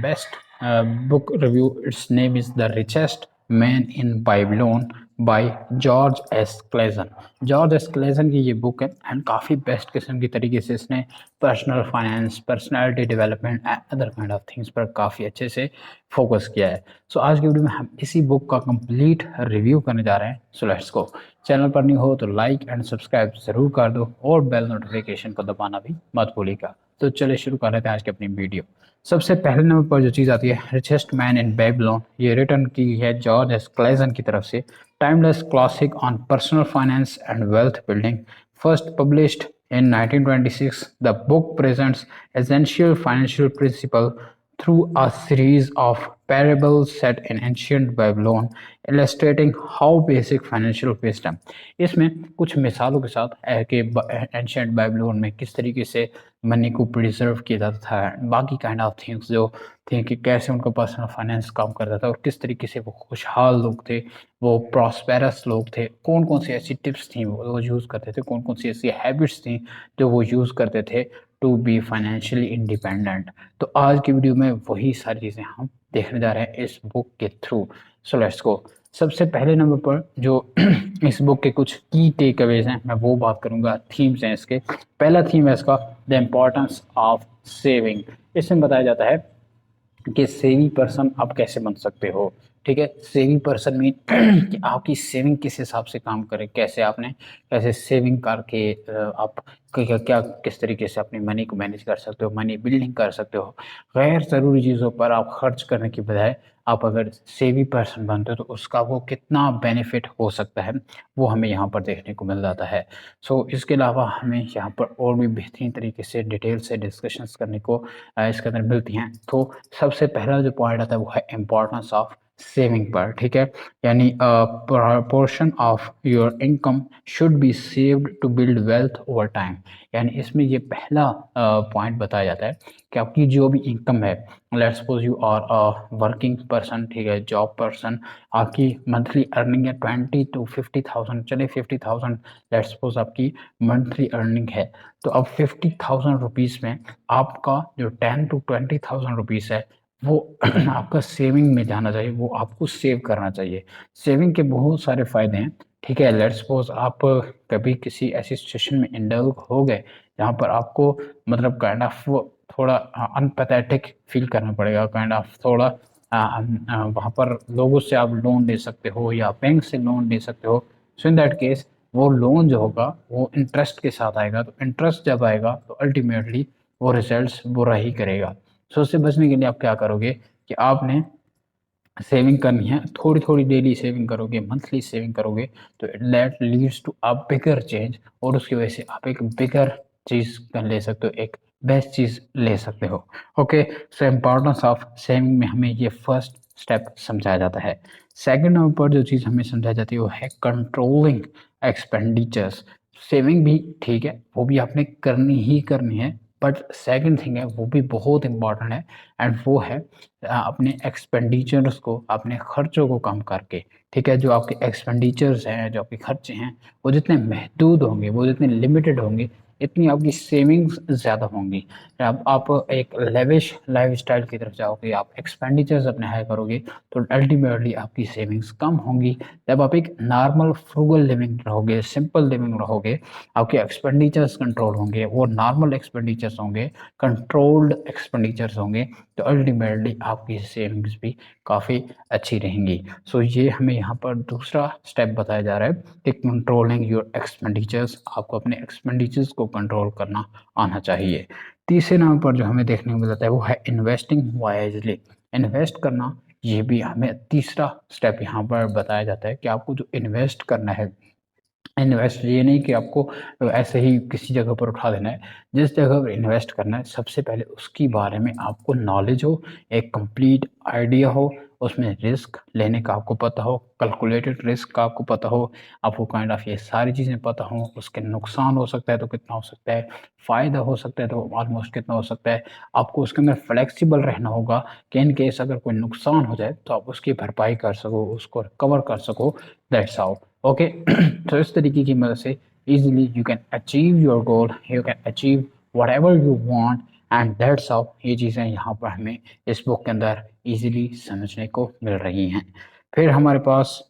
best book review. Its name is The Richest Man in Babylon by George S Claisen. George S Claisen की ये book है and काफ़ी best किस्म की तरीके से इसने personal finance, personality development and other kind of things पर काफ़ी अच्छे से फोकस किया है। सो आज की वीडियो में हम इसी बुक का कंप्लीट रिव्यू करने जा रहे हैं। So let's go. चैनल पर नहीं हो तो लाइक एंड सब्सक्राइब ज़रूर कर दो और बेल नोटिफिकेशन को दबाना भी मत भूलिएगा। तो चलिए शुरू कर लेते हैं आज की अपनी वीडियो। सबसे पहले नंबर पर जो चीज़ आती है रिचेस्ट मैन इन बेबीलोन, ये रिटर्न की है जॉर्ज एस क्लेजन की तरफ से। Timeless classic on personal finance and wealth building. First published in 1926, the book presents essential financial principles through a series of parables set in ancient Babylon, illustrating how basic financial wisdom. इसमें कुछ मिसालों के साथ है कि ancient बाइबलोन में किस तरीके से मनी को प्रिजर्व किया जाता था, बाकी काइंड ऑफ थिंग्स जो थे कि कैसे उनका पर्सनल फाइनेंस काम करता था और किस तरीके से वो खुशहाल लोग थे, वो प्रॉस्पेरस लोग थे, कौन कौन सी ऐसी टिप्स थी वो यूज़ करते थे, कौन कौन सी ऐसी हैबिट्स थी जो वो यूज़ करते थे टू बी फाइनेंशियली इंडिपेंडेंट। तो आज की वीडियो में वही सारी चीज़ें हम देखने जा रहे हैं इस बुक के थ्रू। So let's go. सबसे पहले नंबर पर जो इस बुक के कुछ की टेक अवेज हैं मैं वो बात करूंगा। थीम्स हैं इसके। पहला थीम है इसका द इम्पोर्टेंस ऑफ सेविंग। इसमें बताया जाता है कि सेविंग पर्सन आप कैसे बन सकते हो। ठीक है, सेविंग पर्सन मीन कि आपकी सेविंग किस हिसाब से काम करे, कैसे आपने कैसे सेविंग करके आप क्या किस तरीके से अपनी मनी को मैनेज कर सकते हो, मनी बिल्डिंग कर सकते हो। गैर ज़रूरी चीज़ों पर आप खर्च करने की बजाय आप अगर सेविंग पर्सन बनते हो तो उसका वो कितना बेनिफिट हो सकता है वो हमें यहाँ पर देखने को मिल जाता है। सो इसके अलावा हमें यहाँ पर और भी बेहतरीन तरीके से डिटेल से डिस्कशंस करने को इसके अंदर मिलती हैं। तो सबसे पहला जो पॉइंट आता है वो है इम्पोर्टेंस ऑफ सेविंग पर। ठीक है, यानी portion of your income should be saved to build wealth over time. यानी इसमें ये पहला पॉइंट बताया जाता है कि आपकी जो भी इनकम है, let's suppose you are a working person, ठीक है, जॉब पर्सन, आपकी मंथली अर्निंग है 20 to 50,000, चले 50,000 लेट्स सपोज आपकी मंथली अर्निंग है। तो अब 50,000 रुपीज़ में आपका जो 10 to 20,000 रुपीज़ है वो आपका सेविंग में जाना चाहिए, वो आपको सेव करना चाहिए। सेविंग के बहुत सारे फ़ायदे हैं। ठीक है, लेट्स सपोज आप कभी किसी ऐसी सिचुएशन में इंडल्ज हो गए जहाँ पर आपको मतलब काइंड ऑफ थोड़ा अनपैथेटिक फील करना पड़ेगा, काइंड ऑफ थोड़ा वहाँ पर लोगों से आप लोन ले सकते हो या बैंक से लोन ले सकते हो। सो इन दैट केस वो लोन जो होगा वो इंटरेस्ट के साथ आएगा। तो इंटरेस्ट जब आएगा तो अल्टीमेटली वो रिजल्ट्स बुरा ही करेगा। सो उससे बचने के लिए आप क्या करोगे कि आपने सेविंग करनी है, थोड़ी थोड़ी डेली सेविंग करोगे, मंथली सेविंग करोगे तो that leads to a bigger change और उसकी वजह से आप एक बिगर चीज़ ले सकते हो, एक बेस्ट चीज़ ले सकते हो। Okay, so importance of saving में हमें ये फर्स्ट स्टेप समझाया जाता है। सेकंड नंबर पर जो चीज़ हमें समझाई जाती है वो है कंट्रोलिंग एक्सपेंडिचर्स। सेविंग भी ठीक है, वो भी आपने करनी ही करनी है, बट सेकंड थिंग है वो भी बहुत इंपॉर्टेंट है एंड वो है अपने एक्सपेंडिचर्स को, अपने खर्चों को कम करके। ठीक है, जो आपके एक्सपेंडिचर्स हैं, जो आपके खर्चे हैं वो जितने महदूद होंगे, वो जितने लिमिटेड होंगे, इतनी आपकी सेविंग्स ज़्यादा होंगी। अब आप एक लेविश लाइफस्टाइल की तरफ जाओगे, आप एक्सपेंडिचर्स अपने हाई करोगे तो अल्टीमेटली आपकी सेविंग्स कम होंगी। जब आप एक नॉर्मल फ्रूगल लिविंग रहोगे, सिंपल लिविंग रहोगे, आपके एक्सपेंडिचर्स कंट्रोल होंगे, वो नॉर्मल एक्सपेंडिचर्स होंगे, कंट्रोल्ड एक्सपेंडिचर्स होंगे, तो अल्टीमेटली आपकी सेविंग्स भी काफ़ी अच्छी रहेंगी। सो ये हमें यहाँ पर दूसरा स्टेप बताया जा रहा है कि कंट्रोलिंग योर एक्सपेंडिचर्स, आपको अपने एक्सपेंडिचर्स को कंट्रोल करना आना चाहिए। तीसरे नंबर पर जो हमें देखने को मिलता है वो है इन्वेस्टिंग वाइजली। इन्वेस्ट करना, ये भी हमें तीसरा स्टेप यहाँ पर बताया जाता है कि आपको जो इन्वेस्ट करना है, इन्वेस्ट ये नहीं कि आपको ऐसे ही किसी जगह पर उठा देना है। जिस जगह पर इन्वेस्ट करना है सबसे पहले उसके बारे में आपको नॉलेज हो, एक कंप्लीट आइडिया हो, उसमें रिस्क लेने का आपको पता हो, कैलकुलेटेड रिस्क का आपको पता हो, आपको काइंड ऑफ ये सारी चीज़ें पता हो, उसके नुकसान हो सकता है तो कितना हो सकता है, फ़ायदा हो सकता है तो ऑलमोस्ट कितना हो सकता है। आपको उसके अंदर फ्लेक्सिबल रहना होगा कि इन केस अगर कोई नुकसान हो जाए तो आप उसकी भरपाई कर सको, उसको रिकवर कर सको। That's how. ओके, तो इस तरीके की मदद से easily you can achieve your goal, you can achieve whatever you want and that's how ये चीज़ें यहाँ पर हमें इस बुक के अंदर इजीली समझने को मिल रही हैं। फिर हमारे पास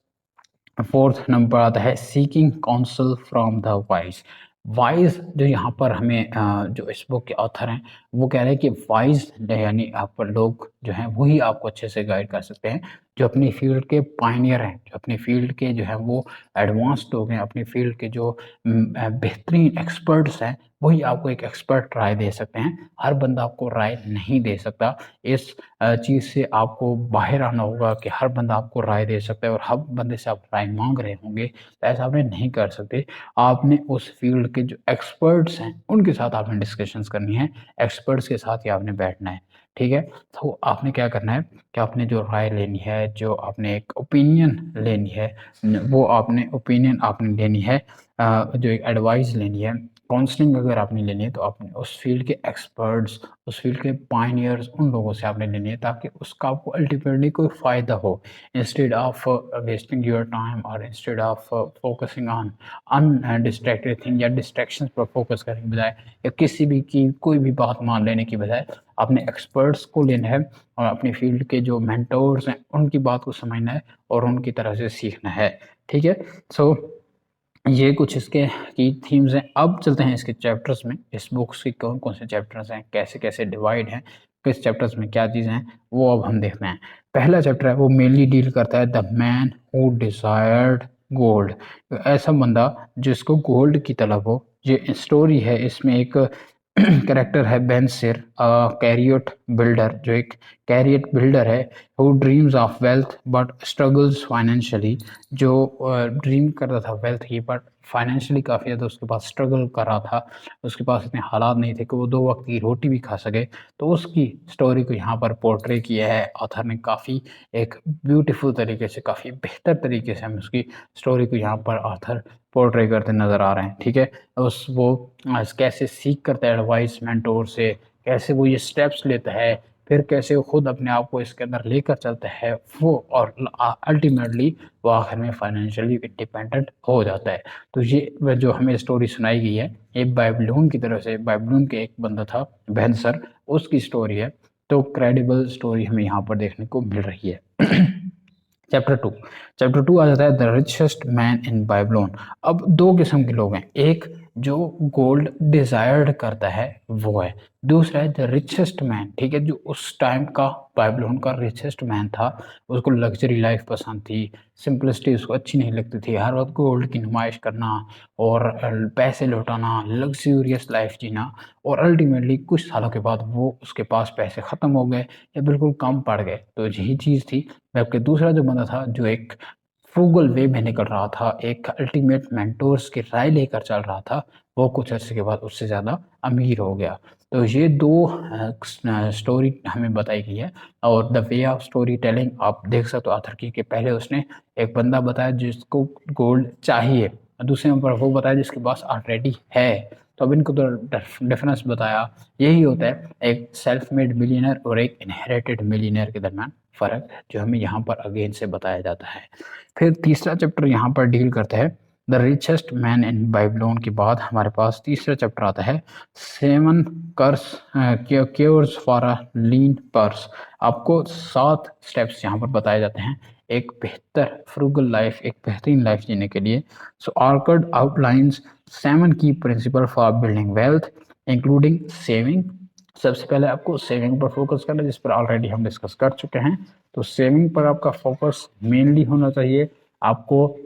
फोर्थ नंबर आता है seeking council from the wise. Wise जो यहाँ पर हमें जो इस बुक के ऑथर हैं वो कह रहे हैं कि वाइज यानी आप पर लोग जो हैं वही आपको अच्छे से गाइड कर सकते हैं, जो अपनी फील्ड के पायनियर हैं, जो अपनी फील्ड के जो है वो एडवांस्ड लोग हैं, अपनी फील्ड के जो बेहतरीन एक्सपर्ट्स हैं, वही आपको एक एक्सपर्ट राय दे सकते हैं। हर बंदा आपको राय नहीं दे सकता। इस चीज़ से आपको बाहर आना होगा कि हर बंदा आपको राय दे सकता है और हर बंदे से आप राय मांग रहे होंगे, तो ऐसा आपने नहीं कर सकते। आपने उस फील्ड के जो एक्सपर्ट्स हैं उनके साथ आपने डिस्कशंस करनी है, एक्सपर्ट्स के साथ ही आपने बैठना है, ठीक है। तो आपने क्या करना है कि आपने जो राय लेनी है, जो आपने एक ओपिनियन लेनी है, वो आपने ओपिनियन आपने लेनी है, जो एक एडवाइस लेनी है, काउंसलिंग अगर आपने लेनी है तो आपने उस फील्ड के एक्सपर्ट्स, उस फील्ड के पायनियर्स, उन लोगों से आपने लेनी है ताकि उसका आपको अल्टीमेटली कोई फ़ायदा हो। Instead of wasting your time और instead of focusing on undistracted thing या डिस्ट्रैक्शंस पर फोकस करने की बजाय या किसी भी की कोई भी बात मान लेने की बजाय अपने एक्सपर्ट्स को लेना है और अपनी फील्ड के जो मेंटोर्स हैं उनकी बात को समझना है और उनकी तरह से सीखना है, ठीक है। सो ये कुछ इसके की थीम्स हैं। अब चलते हैं इसके चैप्टर्स में, इस बुक्स के कौन कौन से चैप्टर्स हैं, कैसे कैसे डिवाइड हैं, किस चैप्टर्स में क्या चीज़ें हैं, वो अब हम देखते हैं। पहला चैप्टर है वो मेनली डील करता है the man who desired gold. ऐसा बंदा जिसको गोल्ड की तलब हो। ये स्टोरी है, इसमें एक करेक्टर है बेंसिर, कैरियट बिल्डर, जो एक कैरियट बिल्डर है who dreams of wealth but struggles financially. जो ड्रीम कर रहा था वेल्थ की, बट फाइनेंशियली काफ़ी ज़्यादा उसके पास स्ट्रगल कर रहा था, उसके पास इतने हालात नहीं थे कि वो 2 वक्त की रोटी भी खा सके। तो उसकी स्टोरी को यहाँ पर पोर्ट्रे किया है ऑथर ने काफ़ी एक ब्यूटीफुल तरीके से, काफ़ी बेहतर तरीके से हमें उसकी स्टोरी को यहाँ पर ऑथर पोर्ट्रे करते नज़र आ रहे हैं, ठीक है। उस वो कैसे सीख करता है एडवाइस मेंटोर से, कैसे वो ये स्टेप्स लेता है, फिर कैसे वो खुद अपने आप को इसके अंदर लेकर चलता है वो, और अल्टीमेटली वो आखिर में फाइनेंशियली इंडिपेंडेंट हो जाता है। तो ये जो हमें स्टोरी सुनाई गई है ये बाइबलोन की तरफ से, बाइबलोन के एक बंदा था बेंसर, उसकी स्टोरी है। तो क्रेडिबल स्टोरी हमें यहाँ पर देखने को मिल रही है। चैप्टर 2 आ जाता है द रिचेस्ट मैन इन बाइबलोन। अब 2 किस्म के लोग हैं, एक जो गोल्ड डिजायर्ड करता है वो है, दूसरा है द रिचेस्ट मैन, ठीक है, जो उस टाइम का बाइबलोन का रिचेस्ट मैन था। उसको लग्जरी लाइफ पसंद थी, सिंपलिसिटी उसको अच्छी नहीं लगती थी, हर वक्त गोल्ड की नुमाइश करना और पैसे लौटाना, लग्जूरियस लाइफ जीना। और अल्टीमेटली कुछ सालों के बाद वो उसके पास पैसे ख़त्म हो गए या बिल्कुल कम पड़ गए। तो यही चीज़ थी। जबकि दूसरा जो बंदा था जो एक फ्रूगल वे में निकल रहा था, एक अल्टीमेट मेंटोर्स की राय लेकर चल रहा था, वो कुछ अर्से के बाद उससे ज़्यादा अमीर हो गया। तो ये 2 स्टोरी हमें बताई गई है। और the way of story telling आप देख सकते हो ऑथर की, कि पहले उसने एक बंदा बताया जिसको गोल्ड चाहिए, दूसरे नंबर वो बताया जिसके पास ऑलरेडी है। तो अब इनको तो डिफरेंस बताया। यही होता है एक सेल्फ मेड मिलियनर और एक इनहेरिटेड मिलियनर के दरमियान फ़र्क, जो हमें यहाँ पर अगेन से बताया जाता है। फिर तीसरा चैप्टर यहाँ पर डील करता है the richest man in Babylon के बाद हमारे पास तीसरा चैप्टर आता है 7 curse cures for a lean purse. आपको 7 स्टेप्स यहाँ पर बताए जाते हैं एक बेहतर फ्रूगल लाइफ, एक बेहतरीन लाइफ जीने के लिए। सो आर्कड आउटलाइंस 7 की principle for building wealth including saving. सबसे पहले आपको सेविंग पर फोकस करना है, जिस पर ऑलरेडी हम डिस्कस कर चुके हैं। तो सेविंग पर आपका फोकस मेनली होना चाहिए, आपको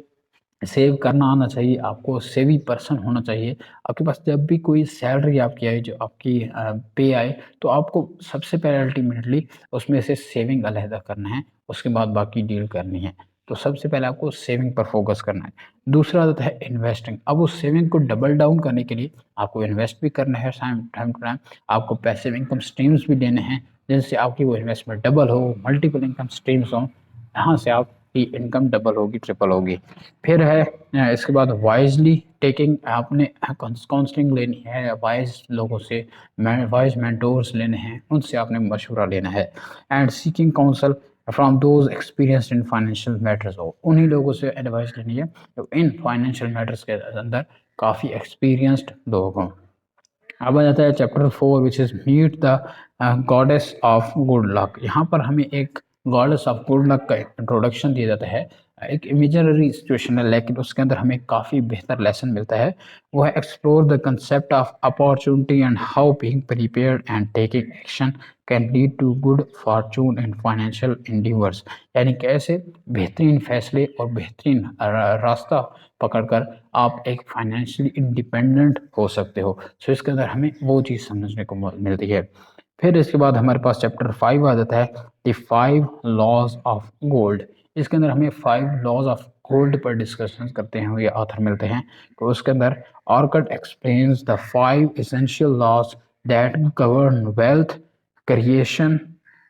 सेव करना आना चाहिए, आपको सेवी पर्सन होना चाहिए। आपके पास जब भी कोई सैलरी आपकी आए, जो आपकी पे आए, तो आपको सबसे पहले अल्टीमेटली उसमें से सेविंग अलहदा करना है, उसके बाद बाकी डील करनी है। तो सबसे पहले आपको सेविंग पर फोकस करना है। दूसरा आता है इन्वेस्टिंग। अब उस सेविंग को डबल डाउन करने के लिए आपको इन्वेस्ट भी करना है टाइम टू टाइम, आपको पैसिव इनकम स्ट्रीम्स भी लेने हैं जिनसे आपकी वो इन्वेस्टमेंट डबल हो, मल्टीपल इनकम स्ट्रीम्स हों, यहाँ से आपकी इनकम डबल होगी, ट्रिपल होगी। फिर है इसके बाद वाइजली टेकिंग, आपने काउंसलिंग लेनी है वाइज लोगों से, वाइज मेंटोर्स लेने हैं, उनसे आपने मशवरा लेना है। And seeking counsel from those experienced in financial matters, हो उन्हीं लोगों से एडवाइस लेनी है तो इन फाइनेंशियल मैटर्स के अंदर काफ़ी एक्सपीरियंस्ड लोग हों। अब आ जाता है chapter 4 which is meet the goddess of good luck. यहाँ पर हमें एक गॉडेस ऑफ गुड लक का इंट्रोडक्शन दिया जाता है। एक इमेजिनरी सिचुएशन है लेकिन उसके अंदर हमें काफ़ी बेहतर लेसन मिलता है। वो है explore the concept of opportunity and how being prepared and taking action can lead to good fortune and financial endeavours. यानी कैसे बेहतरीन फैसले और बेहतरीन रास्ता पकड़कर आप एक फाइनेंशियली इंडिपेंडेंट हो सकते हो। सो इसके अंदर हमें वो चीज़ समझने को मिलती है। फिर इसके बाद हमारे पास चैप्टर 5 आ जाता है द 5 लॉज ऑफ गोल्ड। इसके अंदर हमें 5 लॉज ऑफ गोल्ड पर डिस्कशन करते हैं, ये ऑथर मिलते हैं। तो उसके अंदर Arkad explains the 5 essential laws that govern wealth creation,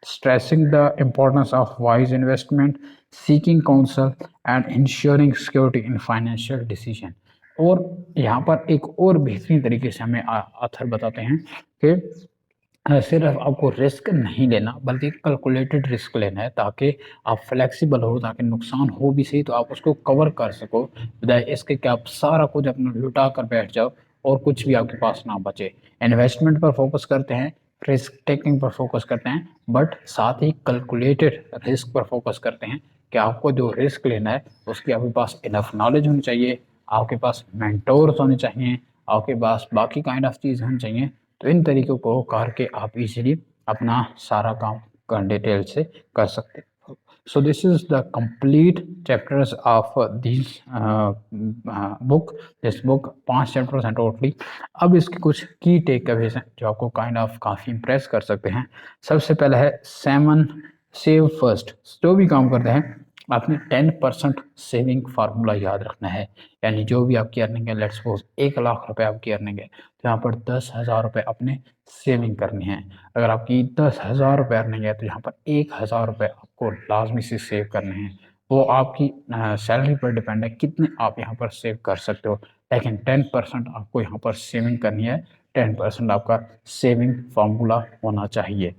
stressing the importance of wise investment, seeking counsel and ensuring security in financial decision। और यहाँ पर एक और बेहतरीन तरीके से हमें ऑथर बताते हैं कि सिर्फ आपको रिस्क नहीं लेना बल्कि कैलकुलेटेड रिस्क लेना है ताकि आप फ्लेक्सिबल हो, ताकि नुकसान हो भी सही तो आप उसको कवर कर सको, बजाय इसके कि आप सारा कुछ अपना लुटा कर बैठ जाओ और कुछ भी आपके पास ना बचे। इन्वेस्टमेंट पर फोकस करते हैं, रिस्क टेकिंग पर फोकस करते हैं, बट साथ ही कैलकुलेटेड रिस्क पर फोकस करते हैं कि आपको जो रिस्क लेना है उसकी आपके पास इनफ नॉलेज होनी चाहिए, आपके पास मेंटोर्स होने चाहिए, आपके पास बाकी काइंड ऑफ चीज़ होनी चाहिए। तो इन तरीकों को करके आप इजीली अपना सारा काम डिटेल से कर सकते हो। So this is the complete chapters of this book. This book 5 chapters हैं टोटली। अब इसके कुछ की टेक अवेज हैं जो आपको काइंड ऑफ काफ़ी इंप्रेस कर सकते हैं। सबसे पहला है सेव फर्स्ट। जो भी काम करते हैं आपने 10% सेविंग फार्मूला याद रखना है। यानी जो भी आपकी अर्निंग है, लेट्स सपोज 1 लाख रुपए आपकी अर्निंग है तो यहाँ पर 10,000 रुपये अपने सेविंग करनी है। अगर आपकी 10,000 रुपये अर्निंग है तो यहाँ पर 1,000 रुपये आपको लाजमी से सेव करने हैं। वो आपकी सैलरी पर डिपेंड है कितने आप यहाँ पर सेव कर सकते हो, लेकिन 10% आपको यहाँ पर सेविंग करनी है। 10% आपका सेविंग फार्मूला होना चाहिए।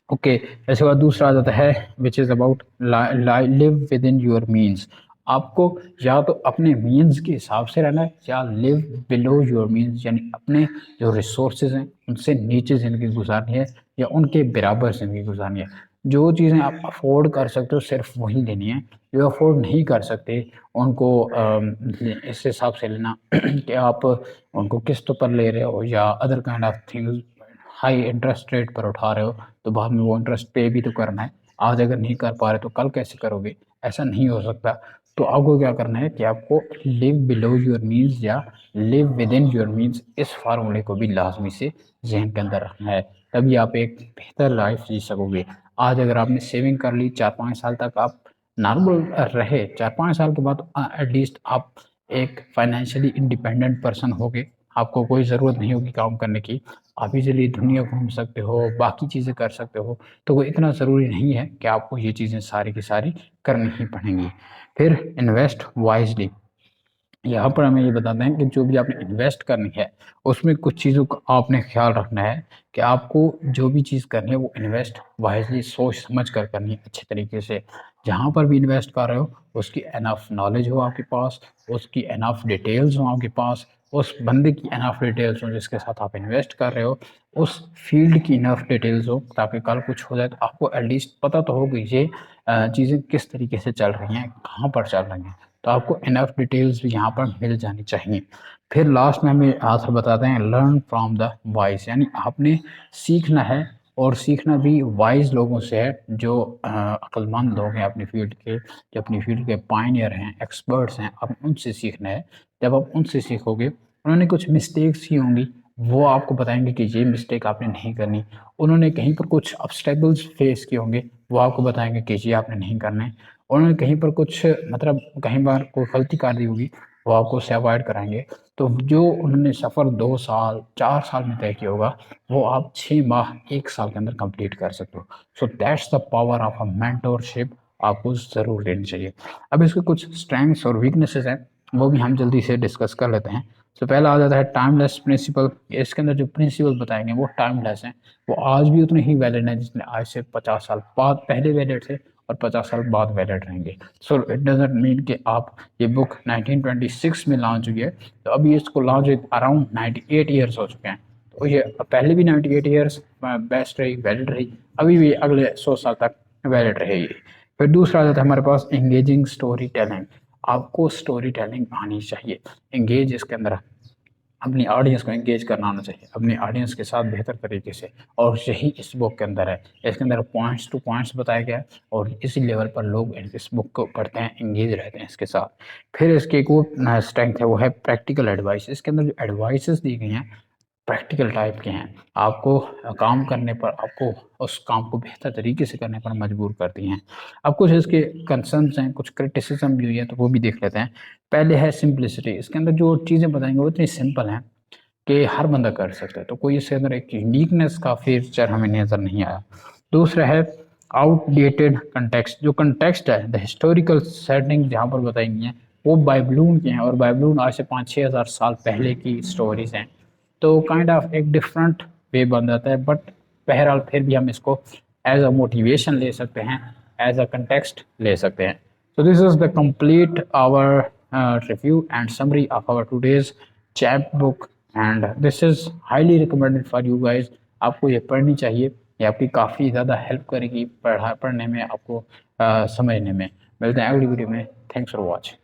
ओके इसके बाद दूसरा आ जाता है which is about live with in your means. आपको या तो अपने मीन्स के हिसाब से रहना है या लिव बिलो योर मीन्स, यानी अपने जो रिसोर्सेज हैं उनसे नीचे ज़िंदगी गुजारनी है या उनके बराबर ज़िंदगी गुजारनी है। जो चीज़ें आप अफोर्ड कर सकते हो सिर्फ वही लेनी है, जो अफोर्ड नहीं कर सकते उनको इस हिसाब से लेना कि आप उनको किस्तों पर ले रहे हो या other kind of things high interest rate पर उठा रहे हो तो बाद में वो इंटरेस्ट पे भी तो करना है। आज अगर नहीं कर पा रहे तो कल कैसे करोगे, ऐसा नहीं हो सकता। तो आपको क्या करना है कि आपको लिव बिलो योर मीन्स या live with in your means इस फार्मूले को भी लाजमी से जहन के अंदर रखना है, तभी आप एक बेहतर लाइफ जी सकोगे। आज अगर आपने सेविंग कर ली 4-5 साल तक आप नॉर्मल रहे, 4-5 साल के बाद एटलीस्ट आप एक फाइनेंशियली इंडिपेंडेंट पर्सन होगे, आपको कोई ज़रूरत नहीं होगी काम करने की, आप इजीली दुनिया घूम सकते हो, बाकी चीज़ें कर सकते हो। तो वो इतना ज़रूरी नहीं है कि आपको ये चीज़ें सारी की सारी करनी ही पड़ेंगी। फिर इन्वेस्ट वाइजली। यहाँ पर हमें ये बताते हैं कि जो भी आपने इन्वेस्ट करनी है उसमें कुछ चीज़ों का आपने ख्याल रखना है कि आपको जो भी चीज़ करनी है वो इन्वेस्ट वाइजली सोच समझ कर करनी है अच्छे तरीके से। जहाँ पर भी इन्वेस्ट कर रहे हो उसकी एनफ नॉलेज हो आपके पास, उसकी एनफ डिटेल्स हो आपके पास, उस बंदे की एनफ डिटेल्स हो जिसके साथ आप इन्वेस्ट कर रहे हो, उस फील्ड की इनफ डिटेल्स हो ताकि कल कुछ हो जाए तो आपको एटलीस्ट पता तो हो कि ये चीज़ें किस तरीके से चल रही हैं, कहाँ पर चल रही हैं। तो आपको इनफ डिटेल्स भी यहाँ पर मिल जानी चाहिए। फिर लास्ट में हमें आंसर बताते हैं लर्न फ्रॉम द वाइज, यानी आपने सीखना है और सीखना भी वाइज लोगों से है जो अक्लमंद लोग हैं अपनी फील्ड के, जो अपनी फील्ड के पायनियर हैं, एक्सपर्ट्स हैं, आप उनसे सीखना है। जब आप उनसे सीखोगे उन्होंने कुछ मिस्टेक्स की होंगी वो आपको बताएंगे कि ये मिस्टेक आपने नहीं करनी, उन्होंने कहीं पर कुछ ऑब्स्टेकल्स फेस किए होंगे वो आपको बताएंगे कि ये आपने नहीं करना है, उन्होंने कहीं पर कुछ मतलब कहीं बार कोई गलती कर दी होगी वो आपको उससे अवॉइड कराएंगे। तो जो उन्होंने सफ़र 2 साल 4 साल में तय किया होगा वो आप 6 माह 1 साल के अंदर कंप्लीट कर सकते हो। So that's the power of a mentorship, आपको ज़रूर लेनी चाहिए। अब इसके कुछ स्ट्रेंथ्स और वीकनेसेस हैं वो भी हम जल्दी से डिस्कस कर लेते हैं। तो पहला आ जाता है टाइमलेस प्रिंसिपल। इसके अंदर जो प्रिंसिपल बताएंगे वो टाइमलेस हैं, वो आज भी उतने ही वैलिड हैं जितने आज से 50 साल बाद पहले वैलिड थे और 50 साल बाद वैलिड रहेंगे। सो इट डजंट मीन कि आप ये बुक 1926 में लॉन्च हुई है तो अभी इसको लॉन्च अराउंड 98 ईयर्स हो चुके हैं, तो ये पहले भी 98 ईयर्स बेस्ट रही, वैलिड रही, अभी भी अगले 100 साल तक वैलिड रहेगी। फिर दूसरा आ जाता है हमारे पास एंगेजिंग स्टोरी टेलिंग। आपको स्टोरी टेलिंग आनी चाहिए, एंगेज इसके अंदर अपनी ऑडियंस को एंगेज करना आना चाहिए, अपनी ऑडियंस के साथ बेहतर तरीके से, और यही इस बुक के अंदर है। इसके अंदर पॉइंट्स टू पॉइंट्स बताया गया है और इसी लेवल पर लोग इस बुक को पढ़ते हैं, एंगेज रहते हैं इसके साथ। फिर इसकी एक और स्ट्रेंथ है, वो है प्रैक्टिकल एडवाइस। इसके अंदर जो एडवाइसेस दी गई हैं प्रैक्टिकल टाइप के हैं, आपको काम करने पर, आपको उस काम को बेहतर तरीके से करने पर मजबूर करती हैं। अब कुछ इसके कंसर्न्स हैं, कुछ क्रिटिसिज्म भी हुई है, तो वो भी देख लेते हैं। पहले है सिंप्लिसिटी। इसके अंदर जो चीज़ें बताएंगे वो इतनी सिंपल हैं कि हर बंदा कर सकता है, तो कोई इसके अंदर एक यूनिकनेस का फीचर हमें नज़र नहीं आया। दूसरा है आउटडेटेड कंटेक्स्ट। जो कंटेक्स्ट है, द हिस्टोरिकल सेटिंग जहाँ पर बताई गई हैं वो बाइबलून के हैं, और बाइबलून आज से 5-6 हज़ार साल पहले की स्टोरीज हैं, तो काइंड ऑफ एक डिफरेंट वे बन जाता है। बट बहरहाल फिर भी हम इसको एज अ मोटिवेशन ले सकते हैं, एज अ कंटेक्स्ट ले सकते हैं। So this is the complete our review and summary of our today's chapbook, and this is highly recommended for you guys. आपको ये पढ़नी चाहिए, ये आपकी काफ़ी ज़्यादा हेल्प करेगी पढ़ने में, आपको समझने में। मिलते हैं अगली वीडियो में। Thanks for watching.